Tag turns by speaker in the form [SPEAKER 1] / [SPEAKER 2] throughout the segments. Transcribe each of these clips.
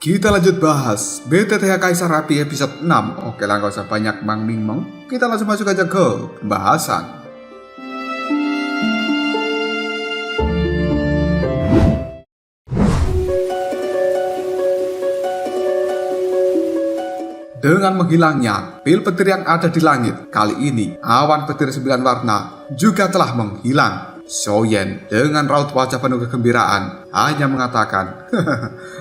[SPEAKER 1] Kita lanjut bahas BTTH Kaisar Api episode 6. Oke lah, gak usah banyak mang-ming-mong. Kita langsung masuk aja ke pembahasan. Dengan menghilangnya pil petir yang ada di langit, kali ini awan petir 9 warna juga telah menghilang. Xiaoyan dengan raut wajah penuh kegembiraan hanya mengatakan,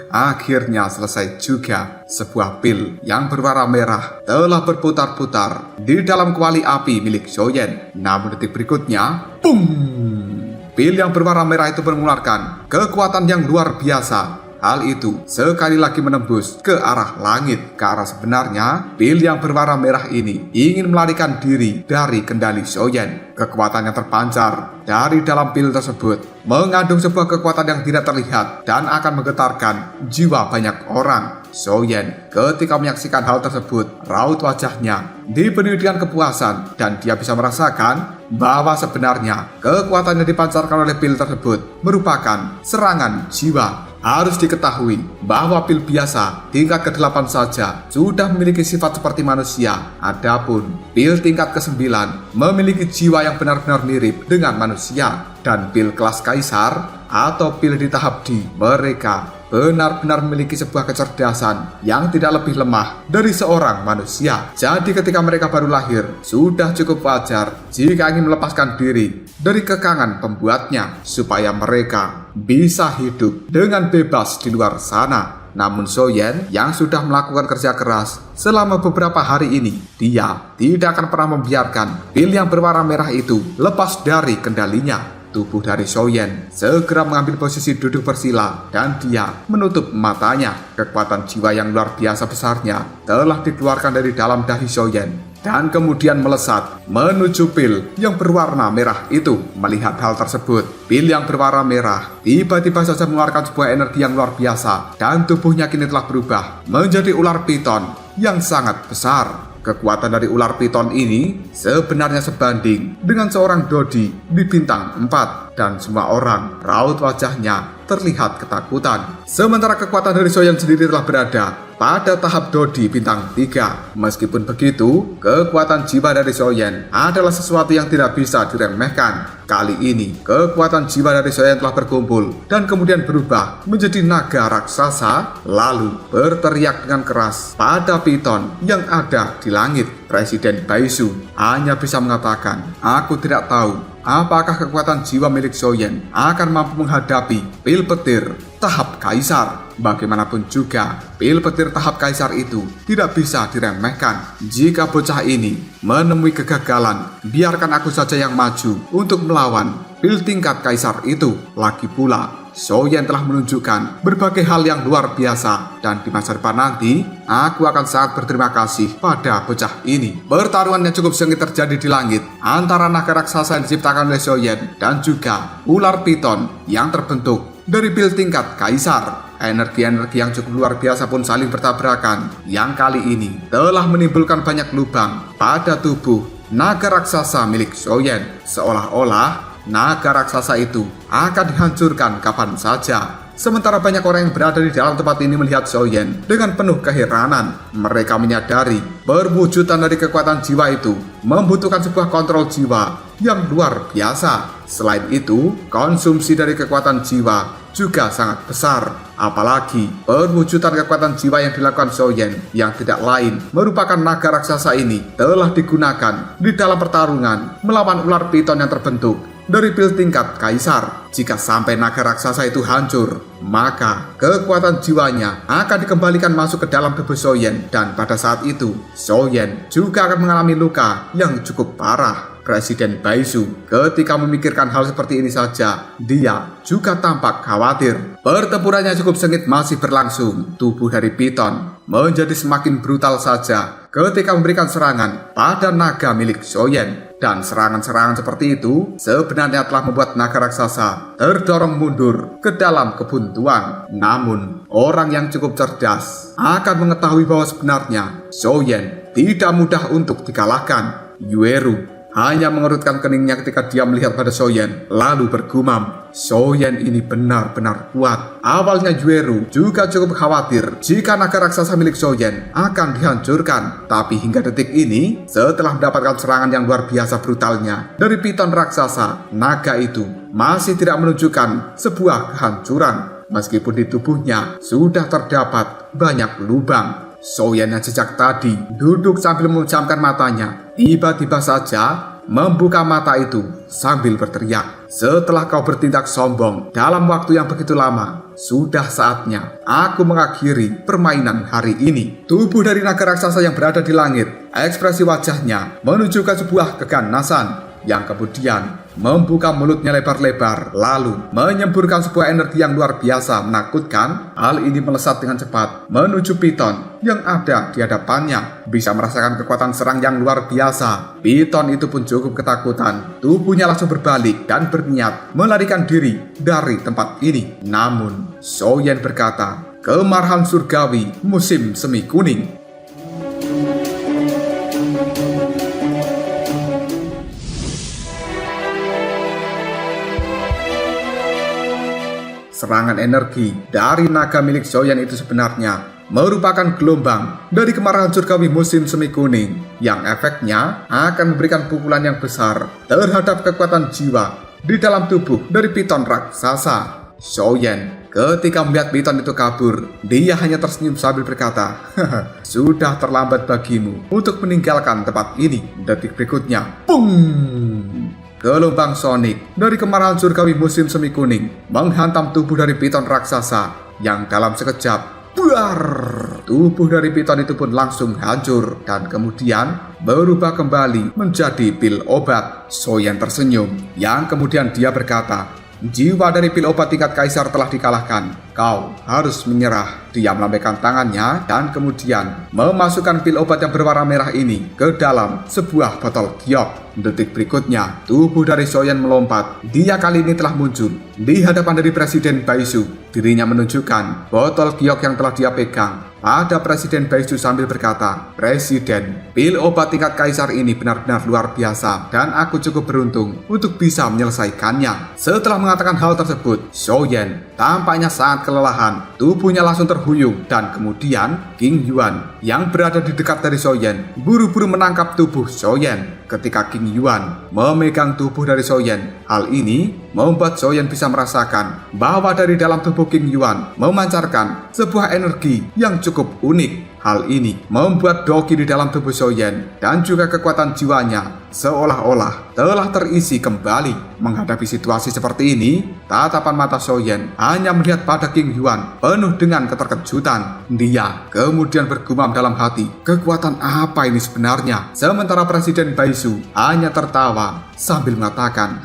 [SPEAKER 1] akhirnya selesai juga. Sebuah pil yang berwarna merah telah berputar-putar di dalam kuali api milik Xiaoyan. Namun detik berikutnya, boom! Pil yang berwarna merah itu mengeluarkan kekuatan yang luar biasa. Hal itu sekali lagi menembus ke arah langit. Ke arah sebenarnya, pil yang berwarna merah ini ingin melarikan diri dari kendali Xiaoyan. Kekuatan yang terpancar dari dalam pil tersebut mengandung sebuah kekuatan yang tidak terlihat dan akan menggetarkan jiwa banyak orang. Xiaoyan ketika menyaksikan hal tersebut, raut wajahnya dipenuhi dengan kepuasan dan dia bisa merasakan bahwa sebenarnya kekuatan yang dipancarkan oleh pil tersebut merupakan serangan jiwa. Harus diketahui bahwa pil biasa tingkat ke-8 saja sudah memiliki sifat seperti manusia. Adapun pil tingkat ke-9 memiliki jiwa yang benar-benar mirip dengan manusia. Dan pil kelas kaisar atau pil di tahap D, mereka benar-benar memiliki sebuah kecerdasan yang tidak lebih lemah dari seorang manusia. Jadi ketika mereka baru lahir, sudah cukup wajar jika ingin melepaskan diri dari kekangan pembuatnya supaya mereka bisa hidup dengan bebas di luar sana. Namun Xiaoyan yang sudah melakukan kerja keras selama beberapa hari ini, dia tidak akan pernah membiarkan pil yang berwarna merah itu lepas dari kendalinya. Tubuh dari Xiaoyan segera mengambil posisi duduk bersila dan dia menutup matanya. Kekuatan jiwa yang luar biasa besarnya telah dikeluarkan dari dalam dahi Xiaoyan dan kemudian melesat menuju pil yang berwarna merah itu. Melihat hal tersebut, pil yang berwarna merah tiba-tiba saja mengeluarkan sebuah energi yang luar biasa dan tubuhnya kini telah berubah menjadi ular piton yang sangat besar. Kekuatan dari ular piton ini sebenarnya sebanding dengan seorang Dodi di bintang 4 dan semua orang raut wajahnya terlihat ketakutan. Sementara kekuatan dari Xiaoyan sendiri telah berada pada tahap Dodi bintang 3. Meskipun begitu, kekuatan jiwa dari Xiaoyan adalah sesuatu yang tidak bisa diremehkan. Kali ini, kekuatan jiwa dari Xiaoyan telah berkumpul dan kemudian berubah menjadi naga raksasa, lalu berteriak dengan keras pada piton yang ada di langit. Presiden Baisu hanya bisa mengatakan, aku tidak tahu apakah kekuatan jiwa milik Xiaoyan akan mampu menghadapi pil petir tahap kaisar. Bagaimanapun juga, pil petir tahap kaisar itu tidak bisa diremehkan. Jika bocah ini menemui kegagalan, biarkan aku saja yang maju untuk melawan pil tingkat kaisar itu. Lagi pula, Xiaoyan telah menunjukkan berbagai hal yang luar biasa dan di masa depan nanti, aku akan sangat berterima kasih pada bocah ini. Pertarungan yang cukup sengit terjadi di langit antara naga raksasa yang diciptakan oleh Xiaoyan dan juga ular piton yang terbentuk dari pil tingkat kaisar. Energi-energi yang cukup luar biasa pun saling bertabrakan, yang kali ini telah menimbulkan banyak lubang pada tubuh naga raksasa milik Xiaoyan. Seolah-olah naga raksasa itu akan dihancurkan kapan saja. Sementara banyak orang yang berada di dalam tempat ini melihat Xiaoyan dengan penuh keheranan. Mereka menyadari perwujudan dari kekuatan jiwa itu membutuhkan sebuah kontrol jiwa yang luar biasa. Selain itu, konsumsi dari kekuatan jiwa juga sangat besar. Apalagi perwujudan kekuatan jiwa yang dilakukan Xiaoyan yang tidak lain merupakan naga raksasa ini telah digunakan di dalam pertarungan melawan ular piton yang terbentuk dari pil tingkat kaisar. Jika sampai naga raksasa itu hancur, maka kekuatan jiwanya akan dikembalikan masuk ke dalam tubuh Xiaoyan dan pada saat itu Xiaoyan juga akan mengalami luka yang cukup parah. Presiden Baisu ketika memikirkan hal seperti ini saja, dia juga tampak khawatir. Pertempurannya cukup sengit masih berlangsung. Tubuh dari piton menjadi semakin brutal saja ketika memberikan serangan pada naga milik Xiaoyan. Dan serangan-serangan seperti itu sebenarnya telah membuat naga raksasa terdorong mundur ke dalam kebuntuan. Namun, orang yang cukup cerdas akan mengetahui bahwa sebenarnya Xiaoyan tidak mudah untuk dikalahkan. Yueru hanya mengerutkan keningnya ketika dia melihat pada Soyen, lalu bergumam, Soyen ini benar-benar kuat. Awalnya Jueru juga cukup khawatir jika naga raksasa milik Soyen akan dihancurkan. Tapi hingga detik ini, setelah mendapatkan serangan yang luar biasa brutalnya dari piton raksasa, naga itu masih tidak menunjukkan sebuah kehancuran. Meskipun di tubuhnya sudah terdapat banyak lubang. Soyen yang sejak tadi duduk sambil memejamkan matanya, tiba-tiba saja membuka mata itu sambil berteriak, setelah kau bertindak sombong dalam waktu yang begitu lama, sudah saatnya aku mengakhiri permainan hari ini. Tubuh dari naga raksasa yang berada di langit, ekspresi wajahnya menunjukkan sebuah keganasan, yang kemudian membuka mulutnya lebar-lebar, lalu menyemburkan sebuah energi yang luar biasa menakutkan. Hal ini melesat dengan cepat menuju piton yang ada di hadapannya. Bisa merasakan kekuatan serang yang luar biasa. Piton itu pun cukup ketakutan. Tubuhnya langsung berbalik dan berniat melarikan diri dari tempat ini. Namun Soyen berkata, kemarahan surgawi musim semi kuning. Serangan energi dari naga milik Soyen itu sebenarnya merupakan gelombang dari kemarahan surgawi musim semi kuning yang efeknya akan memberikan pukulan yang besar terhadap kekuatan jiwa di dalam tubuh dari piton raksasa. Soyen ketika melihat piton itu kabur, dia hanya tersenyum sambil berkata, sudah terlambat bagimu untuk meninggalkan tempat ini. Detik berikutnya, pung! Gelombang sonik dari kemarahan surgawi musim semi kuning menghantam tubuh dari piton raksasa yang dalam sekejap, buar! Tubuh dari piton itu pun langsung hancur dan kemudian berubah kembali menjadi pil obat. Soyen tersenyum, yang kemudian dia berkata, jiwa dari pil obat tingkat kaisar telah dikalahkan. Kau harus menyerah. Dia melambaikan tangannya dan kemudian memasukkan pil obat yang berwarna merah ini ke dalam sebuah botol giok. Detik berikutnya, tubuh dari Soyen melompat. Dia kali ini telah muncul di hadapan dari Presiden Baisu. Dirinya menunjukkan botol giok yang telah dia pegang pada Presiden Baisu sambil berkata, Presiden, pil obat tingkat kaisar ini benar-benar luar biasa dan aku cukup beruntung untuk bisa menyelesaikannya. Setelah mengatakan hal tersebut, Soyen tampaknya sangat kelelahan. Tubuhnya langsung terhuyung dan kemudian King Yuan yang berada di dekat dari Soyen buru-buru menangkap tubuh Soyen. Ketika King Yuan memegang tubuh dari Soyen, hal ini membuat Soyen bisa merasakan bahwa dari dalam tubuh King Yuan memancarkan sebuah energi yang cukup unik. Hal ini membuat doki di dalam tubuh Soyen dan juga kekuatan jiwanya seolah-olah telah terisi kembali. Menghadapi situasi seperti ini, tatapan mata Soyen hanya melihat pada King Yuan penuh dengan keterkejutan. Dia kemudian bergumam dalam hati, kekuatan apa ini sebenarnya? Sementara Presiden Baisu hanya tertawa sambil mengatakan,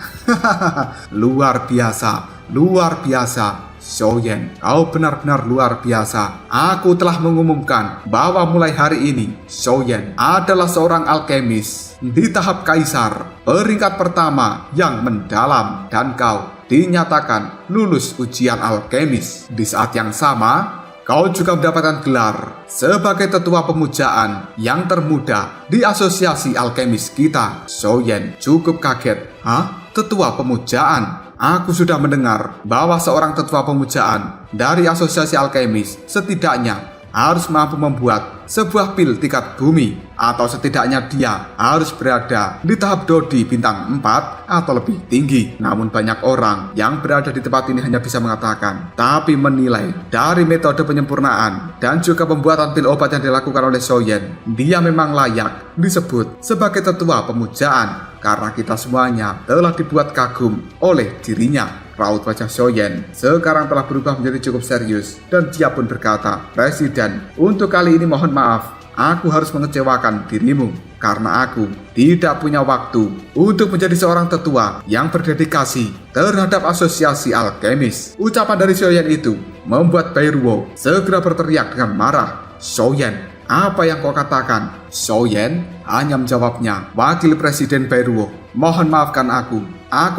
[SPEAKER 1] luar biasa, luar biasa. Soyen, kau benar-benar luar biasa. Aku telah mengumumkan bahwa mulai hari ini Soyen adalah seorang alkemis di tahap kaisar peringkat pertama yang mendalam, dan kau dinyatakan lulus ujian alkemis. Di saat yang sama, kau juga mendapatkan gelar sebagai tetua pemujaan yang termuda di asosiasi alkemis kita. Soyen cukup kaget. Hah? Tetua pemujaan? Aku sudah mendengar bahwa seorang tetua pemujaan dari asosiasi alkemis setidaknya harus mampu membuat sebuah pil tingkat bumi, atau setidaknya dia harus berada di tahap Dodi bintang 4 atau lebih tinggi. Namun banyak orang yang berada di tempat ini hanya bisa mengatakan, tapi menilai dari metode penyempurnaan dan juga pembuatan pil obat yang dilakukan oleh Soyen, dia memang layak disebut sebagai tetua pemujaan, karena kita semuanya telah dibuat kagum oleh dirinya. Raut wajah Soyen sekarang telah berubah menjadi cukup serius, dan dia pun berkata, Presiden, untuk kali ini mohon maaf, aku harus mengecewakan dirimu, karena aku tidak punya waktu untuk menjadi seorang tetua yang berdedikasi terhadap asosiasi alkemis. Ucapan dari Soyen itu membuat Bairuo segera berteriak dengan marah, Soyen, apa yang kau katakan? Soyen hanya menjawabnya, Wakil Presiden Bairuo, mohon maafkan aku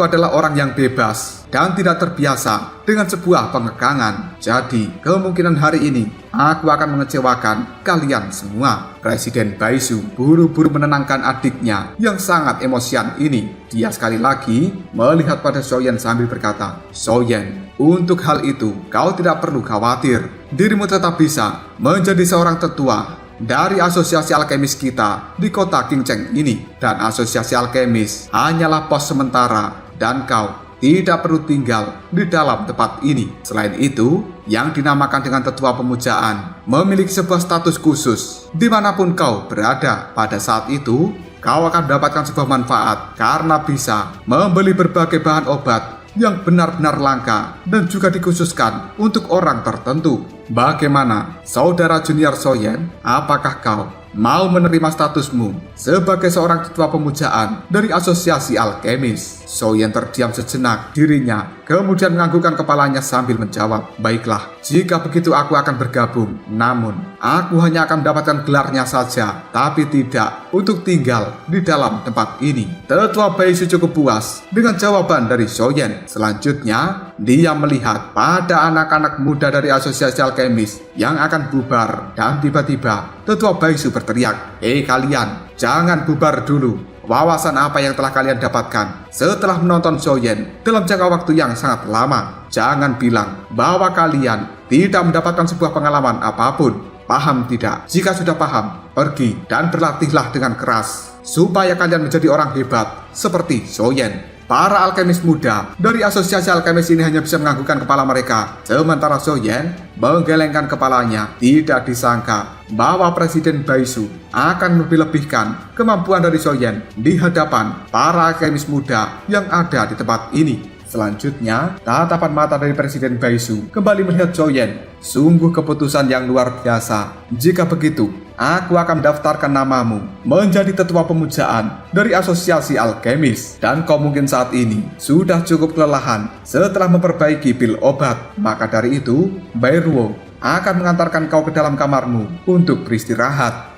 [SPEAKER 1] adalah orang yang bebas dan tidak terbiasa dengan sebuah pengekangan. Jadi, kemungkinan hari ini aku akan mengecewakan kalian semua. Presiden Baisu buru-buru menenangkan adiknya yang sangat emosian ini. Dia sekali lagi melihat pada Xiaoyan sambil berkata, "Xiaoyan, untuk hal itu kau tidak perlu khawatir. Dirimu tetap bisa menjadi seorang tetua dari asosiasi alkemis kita di kota Qingcheng ini. Dan asosiasi alkemis hanyalah pos sementara dan kau tidak perlu tinggal di dalam tempat ini. Selain itu, yang dinamakan dengan tetua pemujaan memiliki sebuah status khusus. Dimanapun kau berada pada saat itu, kau akan mendapatkan sebuah manfaat karena bisa membeli berbagai bahan obat yang benar-benar langka dan juga dikhususkan untuk orang tertentu. Bagaimana, saudara junior Xiaoyan? Apakah kau mau menerima statusmu sebagai seorang tetua pemujaan dari asosiasi alkemis?" Xiaoyan terdiam sejenak. Dirinya kemudian menganggukkan kepalanya sambil menjawab, "Baiklah, jika begitu aku akan bergabung. Namun, aku hanya akan mendapatkan gelarnya saja, tapi tidak untuk tinggal di dalam tempat ini." Tetua Baisu cukup puas dengan jawaban dari Xiaoyan. Selanjutnya, dia melihat pada anak-anak muda dari asosiasi alkemis yang akan bubar, dan tiba-tiba Tetua Baisu berteriak, "Hei kalian, jangan bubar dulu. Wawasan apa yang telah kalian dapatkan setelah menonton Xiaoyan dalam jangka waktu yang sangat lama? Jangan bilang bahwa kalian tidak mendapatkan sebuah pengalaman apapun. Paham tidak? Jika sudah paham, pergi dan berlatihlah dengan keras supaya kalian menjadi orang hebat seperti Xiaoyan." Para alkemis muda dari asosiasi alkemis ini hanya bisa menganggukkan kepala mereka, sementara Xiaoyan menggelengkan kepalanya. Tidak disangka bahwa Presiden Baisu akan lebih-lebihkan kemampuan dari Xiaoyan di hadapan para alkemis muda yang ada di tempat ini. Selanjutnya, tatapan mata dari Presiden Baisu kembali melihat Xiaoyan. "Sungguh keputusan yang luar biasa. Jika begitu, aku akan mendaftarkan namamu menjadi tetua pemujaan dari asosiasi alkemis. Dan kau mungkin saat ini sudah cukup kelelahan setelah memperbaiki pil obat. Maka dari itu, Bairuo akan mengantarkan kau ke dalam kamarmu untuk beristirahat."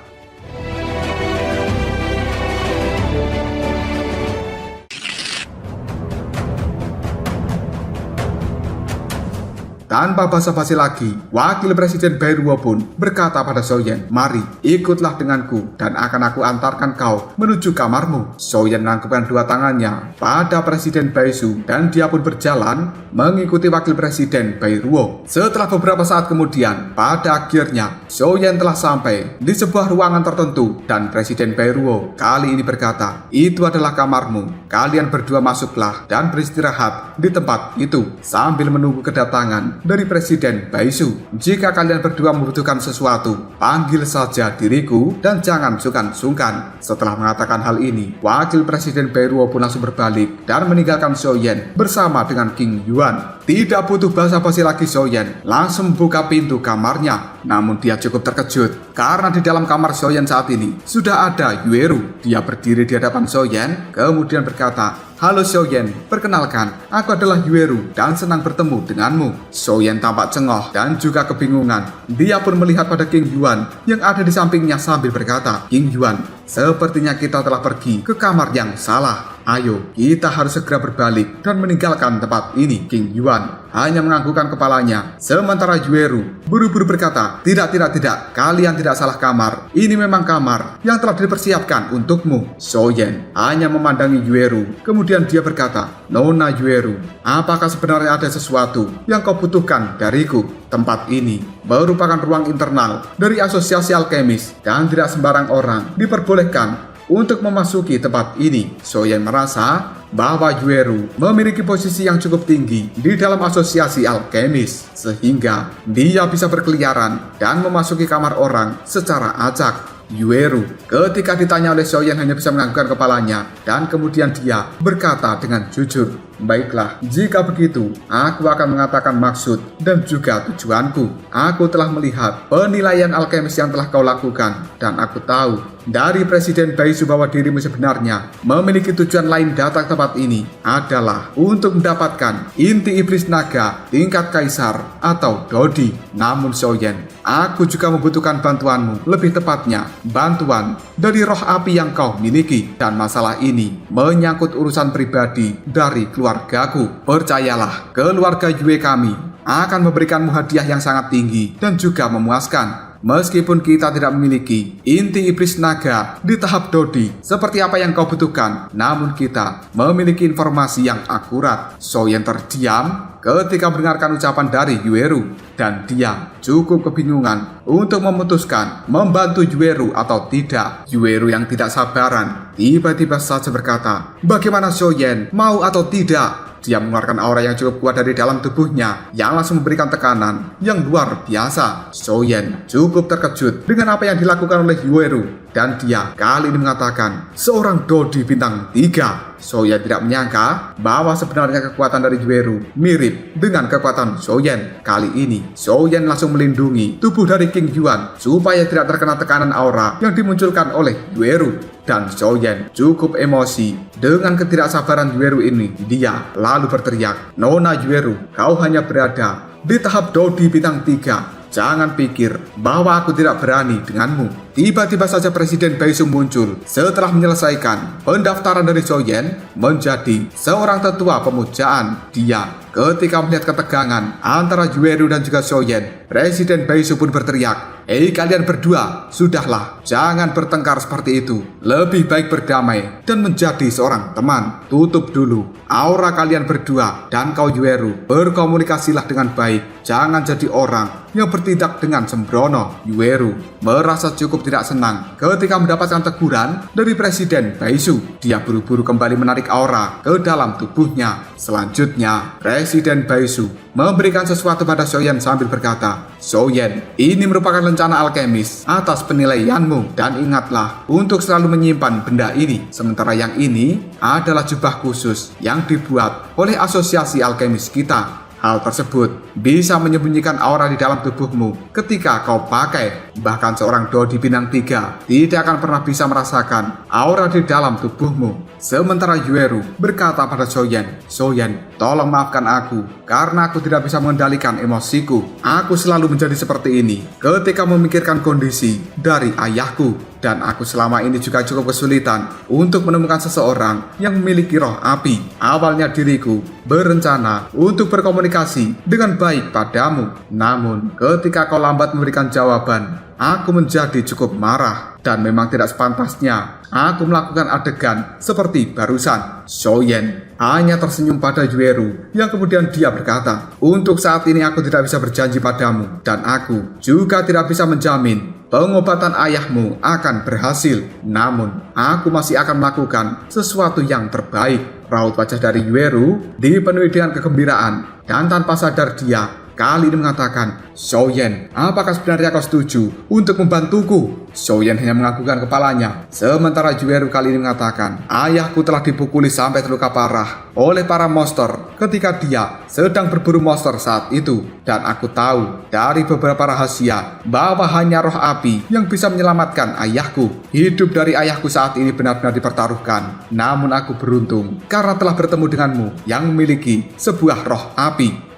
[SPEAKER 1] Tanpa basa-basi lagi, Wakil Presiden Bairuo pun berkata pada Xiaoyan, "Mari, ikutlah denganku dan akan aku antarkan kau menuju kamarmu." Xiaoyan menangkupkan dua tangannya pada Presiden Baisu dan dia pun berjalan mengikuti Wakil Presiden Bairuo. Setelah beberapa saat kemudian, pada akhirnya Xiaoyan telah sampai di sebuah ruangan tertentu dan Presiden Bairuo kali ini berkata, "Itu adalah kamarmu. Kalian berdua masuklah dan beristirahat di tempat itu sambil menunggu kedatangan dari Presiden Baisu. Jika kalian berdua membutuhkan sesuatu, panggil saja diriku dan jangan sungkan-sungkan." Setelah mengatakan hal ini, Wakil Presiden Bairuo pun langsung berbalik dan meninggalkan Xiaoyan bersama dengan King Yuan. Tidak butuh basa-basi lagi, Xiaoyan langsung buka pintu kamarnya. Namun dia cukup terkejut karena di dalam kamar Xiaoyan saat ini sudah ada Yueru. Dia berdiri di hadapan Xiaoyan kemudian berkata, "Halo Xiaoyan, perkenalkan, aku adalah Yueru dan senang bertemu denganmu." Xiaoyan tampak cengok dan juga kebingungan. Dia pun melihat pada King Yuan yang ada di sampingnya sambil berkata, "King Yuan, sepertinya kita telah pergi ke kamar yang salah. Ayo, kita harus segera berbalik dan meninggalkan tempat ini." King Yuan hanya menganggukkan kepalanya. Sementara Yueru buru-buru berkata, Tidak, kalian tidak salah kamar. Ini memang kamar yang telah dipersiapkan untukmu." Xiaoyan hanya memandangi Yueru. Kemudian dia berkata, "Nona Yueru, apakah sebenarnya ada sesuatu yang kau butuhkan dariku? Tempat ini merupakan ruang internal dari asosiasi alkemis dan tidak sembarang orang diperbolehkan untuk memasuki tempat ini." Xiaoyan merasa bahwa Yueru memiliki posisi yang cukup tinggi di dalam asosiasi alkemis, sehingga dia bisa berkeliaran dan memasuki kamar orang secara acak. Yueru ketika ditanya oleh Xiaoyan hanya bisa menganggukkan kepalanya dan kemudian dia berkata dengan jujur, "Baiklah, jika begitu aku akan mengatakan maksud dan juga tujuanku. Aku telah melihat penilaian alkemis yang telah kau lakukan dan aku tahu dari Presiden Baisu bahwa dirimu sebenarnya memiliki tujuan lain datang ke tempat ini adalah untuk mendapatkan inti iblis naga tingkat kaisar atau Dodi. Namun Xiaoyan, aku juga membutuhkan bantuanmu, lebih tepatnya bantuan dari roh api yang kau miliki, dan masalah ini menyangkut urusan pribadi dari keluargaku. Percayalah, keluarga Yue kami akan memberikanmu hadiah yang sangat tinggi dan juga memuaskan. Meskipun kita tidak memiliki inti iblis naga di tahap Dodi seperti apa yang kau butuhkan, namun kita memiliki informasi yang akurat. Soyen terdiam ketika mendengarkan ucapan dari Yueru, dan dia cukup kebingungan untuk memutuskan membantu Yueru atau tidak. Yueru yang tidak sabaran tiba-tiba saja berkata, "Bagaimana Soyen, mau atau tidak?" Dia mengeluarkan aura yang cukup kuat dari dalam tubuhnya yang langsung memberikan tekanan yang luar biasa. Soyen cukup terkejut dengan apa yang dilakukan oleh Yueru, dan dia kali ini mengatakan, "Seorang Dodi bintang 3. Soyen tidak menyangka bahwa sebenarnya kekuatan dari Yueru mirip dengan kekuatan Soyen. Kali ini Soyen langsung melindungi tubuh dari King Yuan supaya tidak terkena tekanan aura yang dimunculkan oleh Yueru. Dan Soyen cukup emosi dengan ketidaksabaran Yueru ini. Dia lalu berteriak, "Nona Yueru, kau hanya berada di tahap Dodi bintang 3. Jangan pikir bahwa aku tidak berani denganmu." Tiba-tiba saja Presiden Baisu muncul setelah menyelesaikan pendaftaran dari Soyen menjadi seorang tetua pemujaan. Dia ketika melihat ketegangan antara Yueru dan juga Soyen, Presiden Baisu pun berteriak, "Hei kalian berdua, sudahlah, jangan bertengkar seperti itu. Lebih baik berdamai dan menjadi seorang teman. Tutup dulu aura kalian berdua, dan kau Yueru, berkomunikasilah dengan baik. Jangan jadi orang yang bertindak dengan sembrono." Yueru merasa cukup tidak senang ketika mendapatkan teguran dari Presiden Baisu. Dia buru-buru kembali menarik aura ke dalam tubuhnya. Selanjutnya, Presiden Baisu memberikan sesuatu pada Soyen sambil berkata, "Soyen, ini merupakan rencana alkemis atas penilaianmu, dan ingatlah untuk selalu menyimpan benda ini. Sementara yang ini adalah jubah khusus yang dibuat oleh asosiasi alkemis kita. Hal tersebut bisa menyembunyikan aura di dalam tubuhmu ketika kau pakai. Bahkan seorang Dodi bintang 3 tidak akan pernah bisa merasakan aura di dalam tubuhmu." Sementara Yueru berkata pada Soyen, "Soyen, tolong maafkan aku karena aku tidak bisa mengendalikan emosiku. Aku selalu menjadi seperti ini ketika memikirkan kondisi dari ayahku. Dan aku selama ini juga cukup kesulitan untuk menemukan seseorang yang memiliki roh api. Awalnya diriku berencana untuk berkomunikasi dengan baik padamu. Namun ketika kau lambat memberikan jawaban, aku menjadi cukup marah. Dan memang tidak sepantasnya aku melakukan adegan seperti barusan." Soyen hanya tersenyum pada Yueru yang kemudian dia berkata, "Untuk saat ini aku tidak bisa berjanji padamu, dan aku juga tidak bisa menjamin pengobatan ayahmu akan berhasil. Namun aku masih akan melakukan sesuatu yang terbaik." Raut wajah dari Yueru dipenuhi dengan kegembiraan, dan tanpa sadar dia kali ini mengatakan, "Soyen, apakah sebenarnya kau setuju untuk membantuku?" Soyen hanya menganggukkan kepalanya. Sementara Yueru kali ini mengatakan, "Ayahku telah dipukuli sampai terluka parah oleh para monster ketika dia sedang berburu monster saat itu. Dan aku tahu dari beberapa rahasia bahwa hanya roh api yang bisa menyelamatkan ayahku. Hidup dari ayahku saat ini benar-benar dipertaruhkan. Namun aku beruntung karena telah bertemu denganmu yang memiliki sebuah roh api."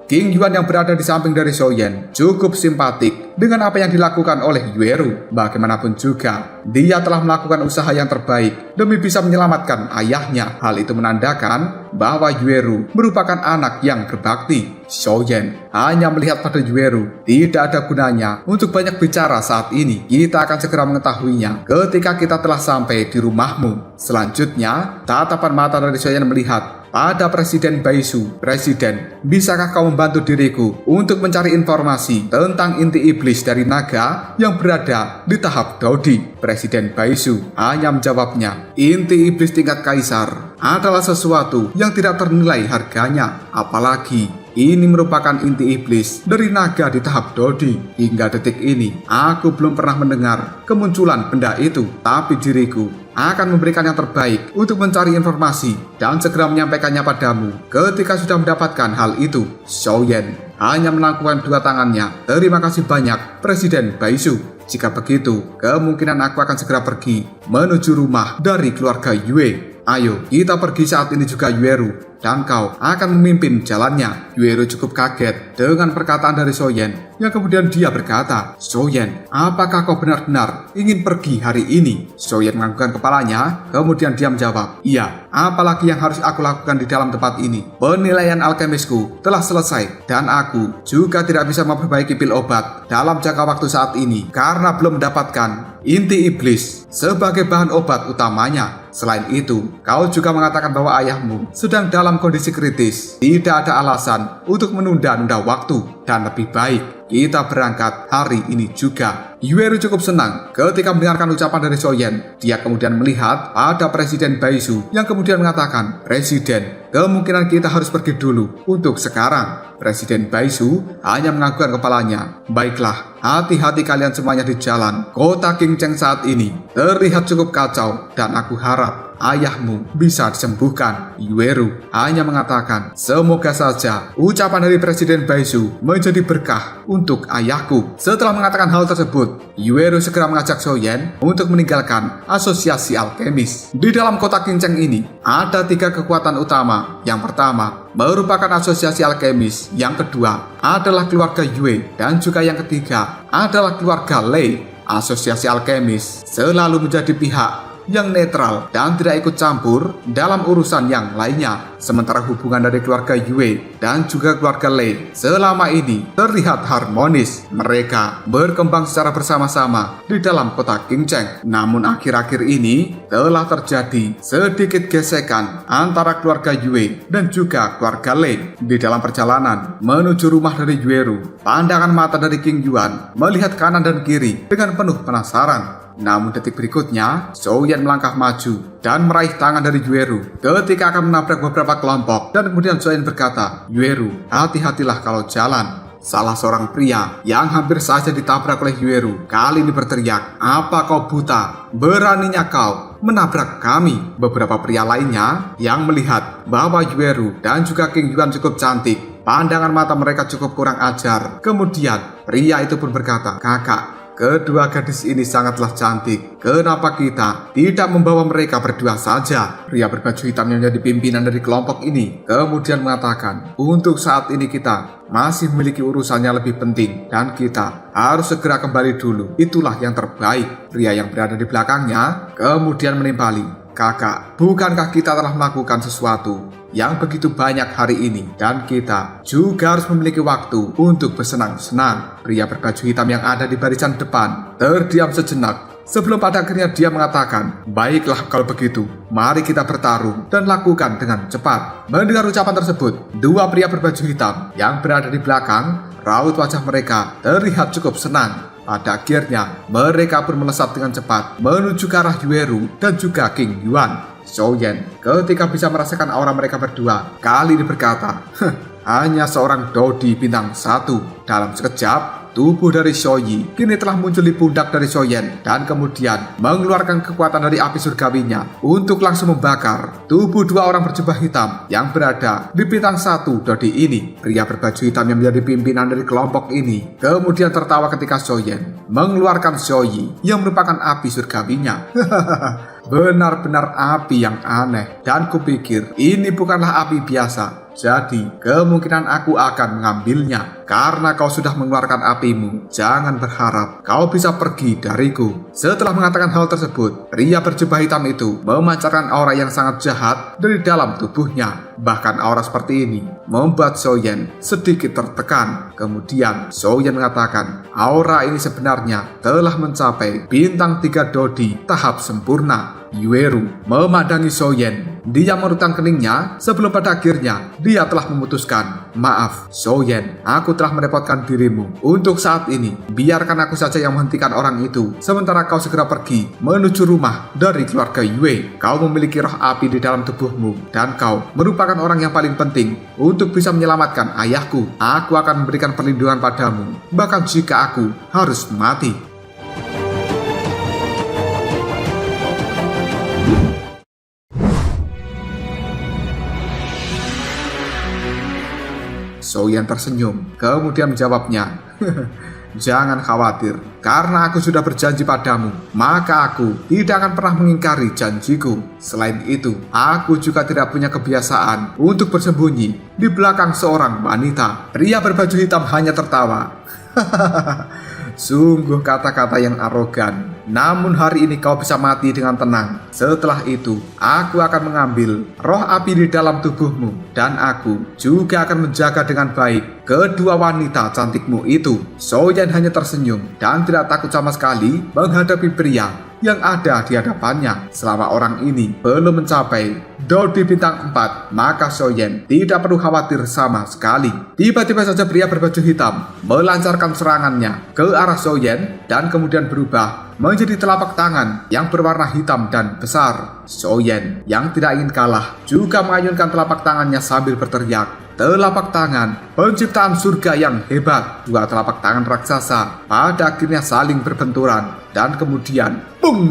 [SPEAKER 1] King Yuan yang berada di samping dari Soyen cukup simpatik dengan apa yang dilakukan oleh Yueru. Bagaimanapun juga, dia telah melakukan usaha yang terbaik demi bisa menyelamatkan ayahnya. Hal itu menandakan bahwa Yueru merupakan anak yang berbakti. Soyen hanya melihat pada Yueru. Tidak ada gunanya untuk banyak bicara saat ini. Kita akan segera mengetahuinya ketika kita telah sampai di rumahmu. Selanjutnya, tatapan mata dari Soyen melihat pada Presiden Baisu. "Presiden, bisakah kau membantu diriku untuk mencari informasi tentang inti iblis dari naga yang berada di tahap Dodi?" Presiden Baisu hanya menjawabnya, "Inti iblis tingkat kaisar adalah sesuatu yang tidak ternilai harganya. Apalagi ini merupakan inti iblis dari naga di tahap Dodi. Hingga detik ini, aku belum pernah mendengar kemunculan benda itu. Tapi diriku akan memberikan yang terbaik untuk mencari informasi dan segera menyampaikannya padamu ketika sudah mendapatkan hal itu." Soyen hanya menangkupkan dua tangannya. "Terima kasih banyak, Presiden Baisu. Jika begitu, kemungkinan aku akan segera pergi menuju rumah dari keluarga Yue." Ayo, kita pergi saat ini juga Yueru, dan kau akan memimpin jalannya. Yueru cukup kaget dengan perkataan dari Soyen, yang kemudian dia berkata, Soyen, apakah kau benar-benar ingin pergi hari ini? Soyen menganggukkan kepalanya, kemudian dia menjawab, iya, apalagi yang harus aku lakukan di dalam tempat ini? Penilaian alkemisku telah selesai, dan aku juga tidak bisa memperbaiki pil obat dalam jangka waktu saat ini, karena belum mendapatkan inti iblis sebagai bahan obat utamanya. Selain itu, kau juga mengatakan bahwa ayahmu sedang dalam kondisi kritis. Tidak ada alasan untuk menunda-nunda waktu, dan lebih baik kita berangkat hari ini juga. Yueru cukup senang ketika mendengarkan ucapan dari Soyen. Dia kemudian melihat pada Presiden Baisu yang kemudian mengatakan, Presiden, kemungkinan kita harus pergi dulu untuk sekarang. Presiden Baisu hanya menganggukkan kepalanya. Baiklah, hati-hati kalian semuanya di jalan. Kota Qingcheng saat ini terlihat cukup kacau, dan aku harap ayahmu bisa disembuhkan. Yueru hanya mengatakan, semoga saja ucapan dari Presiden Baisu menjadi berkah untuk ayahku. Setelah mengatakan hal tersebut, Yueru segera mengajak Soyen untuk meninggalkan asosiasi alkemis. Di dalam kota Qingcheng ini ada 3 kekuatan utama. Yang pertama merupakan asosiasi alkemis, yang kedua adalah keluarga Yue, dan juga yang ketiga adalah keluarga Lei. Asosiasi alkemis selalu menjadi pihak yang netral dan tidak ikut campur dalam urusan yang lainnya. Sementara hubungan dari keluarga Yue dan juga keluarga Lei selama ini terlihat harmonis. Mereka berkembang secara bersama-sama di dalam kota Qingcheng. Namun akhir-akhir ini telah terjadi sedikit gesekan antara keluarga Yue dan juga keluarga Lei. Di dalam perjalanan menuju rumah dari Yueru, pandangan mata dari King Yuan melihat kanan dan kiri dengan penuh penasaran. Namun detik berikutnya, Soyen melangkah maju dan meraih tangan dari Yueru ketika akan menabrak beberapa kelompok. Dan kemudian Soyen berkata, Yueru, hati-hatilah kalau jalan. Salah seorang pria yang hampir saja ditabrak oleh Yueru kali ini berteriak, apa kau buta? Beraninya kau menabrak kami. Beberapa pria lainnya yang melihat bahwa Yueru dan juga King Yuan cukup cantik, pandangan mata mereka cukup kurang ajar. Kemudian pria itu pun berkata, kakak, kedua gadis ini sangatlah cantik. Kenapa kita tidak membawa mereka berdua saja? Pria berbaju hitam yang menjadi pimpinan dari kelompok ini kemudian mengatakan, untuk saat ini kita masih memiliki urusannya lebih penting, dan kita harus segera kembali dulu. Itulah yang terbaik. Pria yang berada di belakangnya kemudian menimpali, kakak, bukankah kita telah melakukan sesuatu yang begitu banyak hari ini, dan kita juga harus memiliki waktu untuk bersenang-senang? Pria berbaju hitam yang ada di barisan depan terdiam sejenak sebelum pada akhirnya dia mengatakan, baiklah kalau begitu, mari kita bertarung dan lakukan dengan cepat. Mendengar ucapan tersebut, dua pria berbaju hitam yang berada di belakang, raut wajah mereka terlihat cukup senang. Pada akhirnya mereka pun melesat dengan cepat menuju ke arah Yueru dan juga King Yuan. Soyen ketika bisa merasakan aura mereka berdua kali ini berkata, hanya seorang Dodi bintang 1. Dalam sekejap, tubuh dari Shoyi kini telah muncul di pundak dari Soyen dan kemudian mengeluarkan kekuatan dari api surgawinya untuk langsung membakar tubuh dua orang berjubah hitam yang berada di bintang 1 Dodi ini. Pria berbaju hitam yang menjadi pimpinan dari kelompok ini kemudian tertawa ketika Soyen mengeluarkan Shoyi yang merupakan api surgawinya. Benar-benar api yang aneh, dan kupikir ini bukanlah api biasa. Jadi kemungkinan aku akan mengambilnya. Karena kau sudah mengeluarkan apimu, jangan berharap kau bisa pergi dariku. Setelah mengatakan hal tersebut, pria berjubah hitam itu memancarkan aura yang sangat jahat dari dalam tubuhnya. Bahkan aura seperti ini membuat Soyen sedikit tertekan. Kemudian Soyen mengatakan, aura ini sebenarnya telah mencapai bintang 3 Dodi tahap sempurna. Yueru memandangi Soyen. Dia merutang keningnya sebelum pada akhirnya dia telah memutuskan, maaf Soyen, aku telah merepotkan dirimu. Untuk saat ini biarkan aku saja yang menghentikan orang itu, sementara kau segera pergi menuju rumah dari keluarga Yue. Kau memiliki roh api di dalam tubuhmu, dan kau merupakan orang yang paling penting untuk bisa menyelamatkan ayahku. Aku akan memberikan perlindungan padamu, bahkan jika aku harus mati. Soyen tersenyum, kemudian menjawabnya, Jangan khawatir, karena aku sudah berjanji padamu, maka aku tidak akan pernah mengingkari janjiku. Selain itu, aku juga tidak punya kebiasaan untuk bersembunyi di belakang seorang wanita. Pria berbaju hitam hanya tertawa. Sungguh kata-kata yang arogan. Namun hari ini kau bisa mati dengan tenang. Setelah itu, aku akan mengambil roh api di dalam tubuhmu. Dan aku juga akan menjaga dengan baik kedua wanita cantikmu itu. Soyan hanya tersenyum dan tidak takut sama sekali menghadapi pria yang ada di hadapannya. Selama orang ini belum mencapai Dodi bintang 4, maka Soyen tidak perlu khawatir sama sekali. Tiba-tiba saja pria berbaju hitam melancarkan serangannya ke arah Soyen dan kemudian berubah menjadi telapak tangan yang berwarna hitam dan besar. Soyen yang tidak ingin kalah juga mengayunkan telapak tangannya sambil berteriak, "Telapak tangan penciptaan surga yang hebat." Dua telapak tangan raksasa pada akhirnya saling berbenturan dan kemudian bung!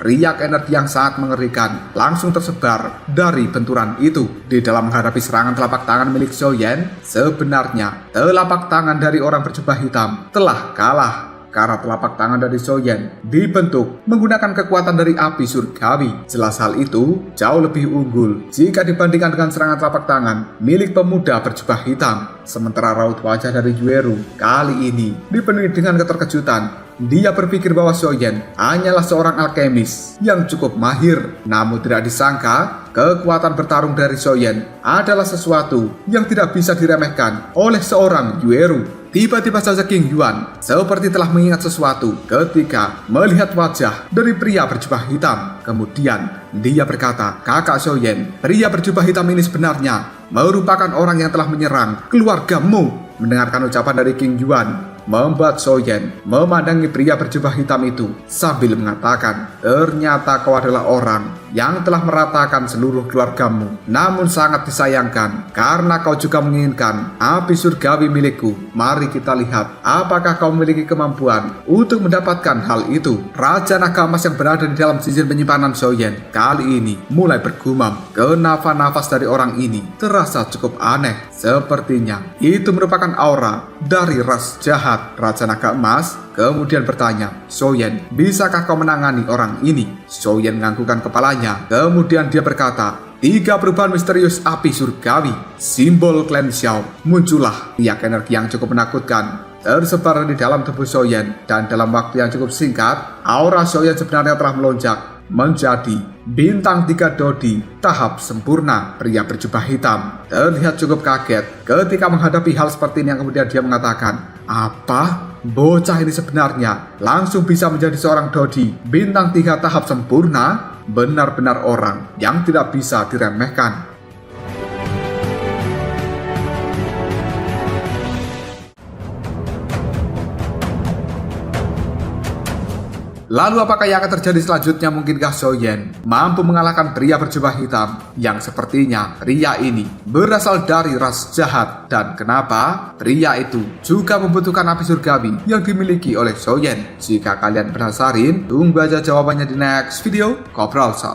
[SPEAKER 1] Riak energi yang sangat mengerikan langsung tersebar dari benturan itu. Di dalam menghadapi serangan telapak tangan milik Soyen, sebenarnya telapak tangan dari orang berjubah hitam telah kalah. Karena telapak tangan dari Soyen dibentuk menggunakan kekuatan dari api surgawi. Jelas hal itu jauh lebih unggul jika dibandingkan dengan serangan telapak tangan milik pemuda berjubah hitam. Sementara raut wajah dari Yueru kali ini dipenuhi dengan keterkejutan. Dia berpikir bahwa Soyen hanyalah seorang alkemis yang cukup mahir. Namun tidak disangka, kekuatan bertarung dari Soyen adalah sesuatu yang tidak bisa diremehkan oleh seorang Yueru. Tiba-tiba saja King Yuan seperti telah mengingat sesuatu ketika melihat wajah dari pria berjubah hitam. Kemudian dia berkata, "Kakak Soyen, pria berjubah hitam ini sebenarnya merupakan orang yang telah menyerang keluargamu." Mendengarkan ucapan dari King Yuan membuat Soyen memandangi pria berjubah hitam itu sambil mengatakan, "Ternyata kau adalah orang yang telah meratakan seluruh keluargamu. Namun sangat disayangkan karena kau juga menginginkan api surgawi milikku. Mari kita lihat apakah kau memiliki kemampuan untuk mendapatkan hal itu." Raja Naga Emas yang berada di dalam sisir penyimpanan Soyen kali ini mulai bergumam. Nafas dari orang ini terasa cukup aneh. Sepertinya itu merupakan aura dari ras jahat. Raja Naga Emas kemudian bertanya, "Soyen, bisakah kau menangani orang ini?" Soyen menganggukkan kepalanya. Kemudian dia berkata, "3 perubahan misterius api surgawi, simbol klan Xiao." Muncullah riak energi yang cukup menakutkan tersebar di dalam tubuh Soyen, dan dalam waktu yang cukup singkat, aura Soyen sebenarnya telah melonjak menjadi bintang 3 Dodi tahap sempurna. Pria berjubah hitam terlihat cukup kaget ketika menghadapi hal seperti ini, yang kemudian dia mengatakan, "Apa? Bocah ini sebenarnya langsung bisa menjadi seorang Dodi bintang 3 tahap sempurna? Benar-benar orang yang tidak bisa diremehkan." Lalu apakah yang akan terjadi selanjutnya? Mungkinkah Soyen mampu mengalahkan pria berjubah hitam yang sepertinya pria ini berasal dari ras jahat? Dan kenapa pria itu juga membutuhkan api surgawi yang dimiliki oleh Soyen? Jika kalian penasaran, tunggu aja jawabannya di next video. Kopral Shop.